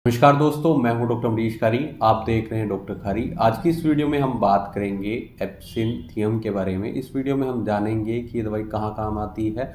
नमस्कार दोस्तों, मैं हूं डॉक्टर अमरीश खारी। आप देख रहे हैं डॉक्टर खारी। आज की इस वीडियो में हम बात करेंगे एब्सिंथियम के बारे में। इस वीडियो में हम जानेंगे कि ये दवाई कहाँ काम आती है,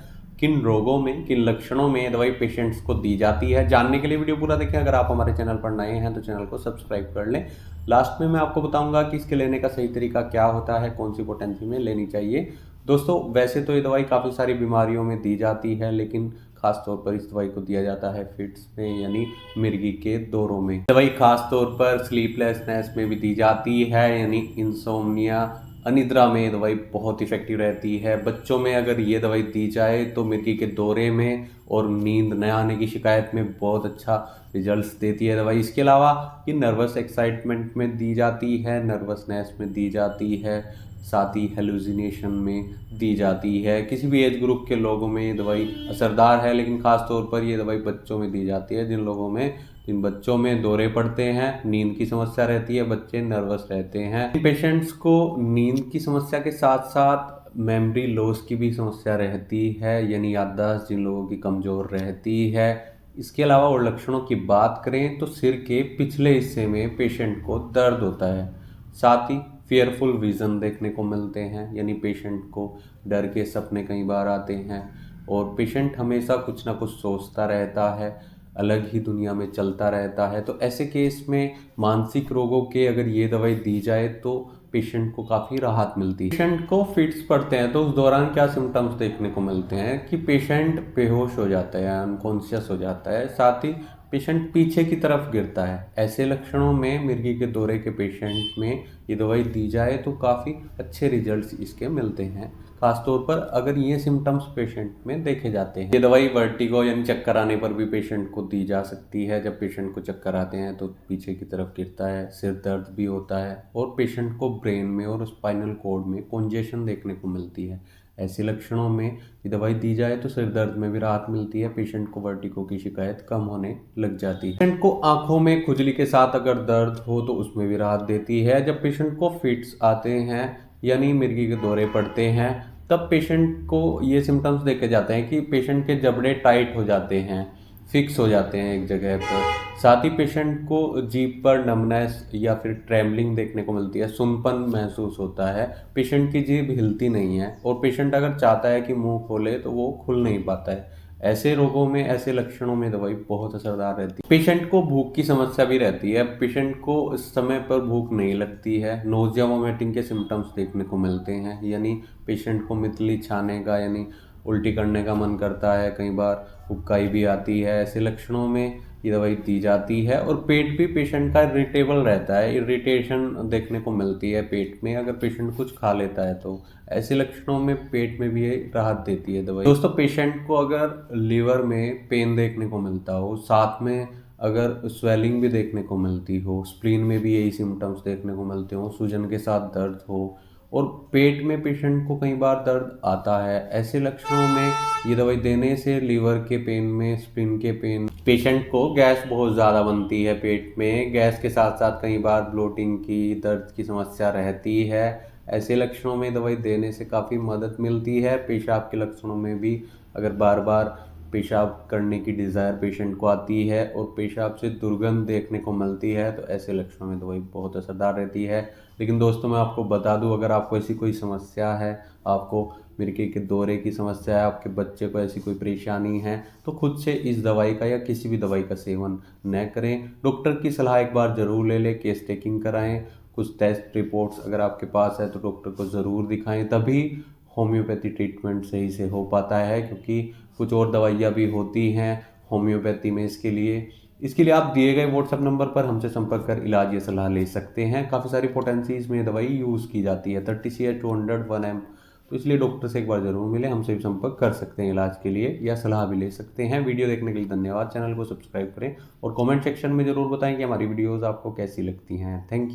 किन रोगों में, किन लक्षणों में ये दवाई पेशेंट्स को दी जाती है। जानने के लिए वीडियो पूरा देखें। अगर आप हमारे चैनल पर नए हैं तो चैनल को सब्सक्राइब कर लें। लास्ट में मैं आपको बताऊंगा कि इसके लेने का सही तरीका क्या होता है, कौन सी पोटेंसी में लेनी चाहिए। दोस्तों, वैसे तो ये दवाई काफ़ी सारी बीमारियों में दी जाती है, लेकिन खास तौर पर इस दवाई को दिया जाता है फिट्स में, यानी मिर्गी के दौरों में। दवाई खास तौर पर स्लीपलेसनेस में भी दी जाती है, यानी इंसोम्निया, अनिद्रा में ये दवाई बहुत इफेक्टिव रहती है। बच्चों में अगर ये दवाई दी जाए तो मिर्गी के दौरे में और नींद न आने की शिकायत में बहुत अच्छा रिजल्ट्स देती है दवाई। इसके अलावा ये नर्वस एक्साइटमेंट में दी जाती है, नर्वसनेस में दी जाती है, साथ ही हेलुसिनेशन में दी जाती है। किसी भी एज ग्रुप के लोगों में ये दवाई असरदार है, लेकिन ख़ास तौर पर ये दवाई बच्चों में दी जाती है। जिन बच्चों में दौरे पड़ते हैं, नींद की समस्या रहती है, बच्चे नर्वस रहते हैं। पेशेंट्स को नींद की समस्या के साथ साथ मेमोरी लॉस की भी समस्या रहती है, यानी याददाश्त जिन लोगों की कमज़ोर रहती है। इसके अलावा और लक्षणों की बात करें तो सिर के पिछले हिस्से में पेशेंट को दर्द होता है, साथ ही फेयरफुल विज़न देखने को मिलते हैं, यानी पेशेंट को डर के सपने कई बार आते हैं और पेशेंट हमेशा कुछ ना कुछ सोचता रहता है, अलग ही दुनिया में चलता रहता है। तो ऐसे केस में मानसिक रोगों के अगर ये दवाई दी जाए तो पेशेंट को काफ़ी राहत मिलती है। पेशेंट को फिट्स पड़ते हैं तो उस दौरान क्या सिम्टम्स देखने को मिलते हैं कि पेशेंट बेहोश हो जाता है, अनकॉन्शियस हो जाता है, साथ ही पेशेंट पीछे की तरफ गिरता है। ऐसे लक्षणों में मिर्गी के दौरे के पेशेंट में ये दवाई दी जाए तो काफ़ी अच्छे रिजल्ट्स इसके मिलते हैं, खासतौर पर अगर ये सिम्टम्स पेशेंट में देखे जाते हैं। ये दवाई वर्टिगो यानी चक्कर आने पर भी पेशेंट को दी जा सकती है। जब पेशेंट को चक्कर आते हैं तो पीछे की तरफ गिरता है, सिर दर्द भी होता है और पेशेंट को ब्रेन में और स्पाइनल कॉर्ड में कॉन्जेशन देखने को मिलती है। ऐसे लक्षणों में ये दवाई दी जाए तो सिर दर्द में भी राहत मिलती है, पेशेंट को वर्टिगो की शिकायत कम होने लग जाती है। पेशेंट को आंखों में खुजली के साथ अगर दर्द हो तो उसमें भी राहत देती है। जब पेशेंट को फिट्स आते हैं यानी मिर्गी के दौरे पड़ते हैं, तब पेशेंट को ये सिम्टम्स देखे जाते हैं कि पेशेंट के जबड़े टाइट हो जाते हैं, फिक्स हो जाते हैं एक जगह पर। साथ ही पेशेंट को जीभ पर नमनेस या फिर ट्रेमलिंग देखने को मिलती है, सुनपन महसूस होता है, पेशेंट की जीभ हिलती नहीं है और पेशेंट अगर चाहता है कि मुंह खोले तो वो खुल नहीं पाता है। ऐसे रोगों में, ऐसे लक्षणों में दवाई बहुत असरदार रहती है। पेशेंट को भूख की समस्या भी रहती है, पेशेंट को समय पर भूख नहीं लगती है, नोजिया वोमिटिंग के सिम्टम्स देखने को मिलते हैं, यानी पेशेंट को मितली छाने का यानी उल्टी करने का मन करता है, कई बार उबकाई भी आती है। ऐसे लक्षणों में ये दवाई दी जाती है और पेट भी पेशेंट का इरिटेबल रहता है, इरिटेशन देखने को मिलती है पेट में अगर पेशेंट कुछ खा लेता है तो। ऐसे लक्षणों में पेट में भी ये राहत देती है दवाई। दोस्तों, पेशेंट को अगर लीवर में पेन देखने को मिलता हो, साथ में अगर स्वेलिंग भी देखने को मिलती हो, स्प्लीन में भी यही सिम्टम्स देखने को मिलते हो, सूजन के साथ दर्द हो और पेट में पेशेंट को कई बार दर्द आता है, ऐसे लक्षणों में ये दवाई देने से लीवर के पेन में, स्प्लीन के पेन, पेशेंट को गैस बहुत ज़्यादा बनती है पेट में, गैस के साथ साथ कई बार ब्लोटिंग की, दर्द की समस्या रहती है। ऐसे लक्षणों में दवाई देने से काफ़ी मदद मिलती है। पेशाब के लक्षणों में भी अगर बार बार पेशाब करने की डिज़ायर पेशेंट को आती है और पेशाब से दुर्गंध देखने को मिलती है तो ऐसे लक्षणों में दवाई बहुत असरदार रहती है। लेकिन दोस्तों, मैं आपको बता दूं, अगर आपको ऐसी कोई समस्या है, आपको मिर्गी के दौरे की समस्या है, आपके बच्चे को ऐसी कोई परेशानी है, तो खुद से इस दवाई का या किसी भी दवाई का सेवन न करें। डॉक्टर की सलाह एक बार ज़रूर ले लें, केस टेकिंग कराएं, कुछ टेस्ट रिपोर्ट्स अगर आपके पास है तो डॉक्टर को ज़रूर दिखाएं, तभी होम्योपैथी ट्रीटमेंट सही से हो पाता है, क्योंकि कुछ और दवाइयाँ भी होती हैं होम्योपैथी में। इसके लिए आप दिए गए व्हाट्सएप नंबर पर हमसे संपर्क कर इलाज या सलाह ले सकते हैं। काफ़ी सारी पोटेंसीज में दवाई यूज़ की जाती है, 30 200 1 mg, तो इसलिए डॉक्टर से एक बार ज़रूर मिले, हमसे भी संपर्क कर सकते हैं इलाज के लिए या सलाह भी ले सकते हैं। वीडियो देखने के लिए धन्यवाद। चैनल को सब्सक्राइब करें और कमेंट सेक्शन में ज़रूर बताएं कि हमारी वीडियोज़ आपको कैसी लगती हैं। Thank you.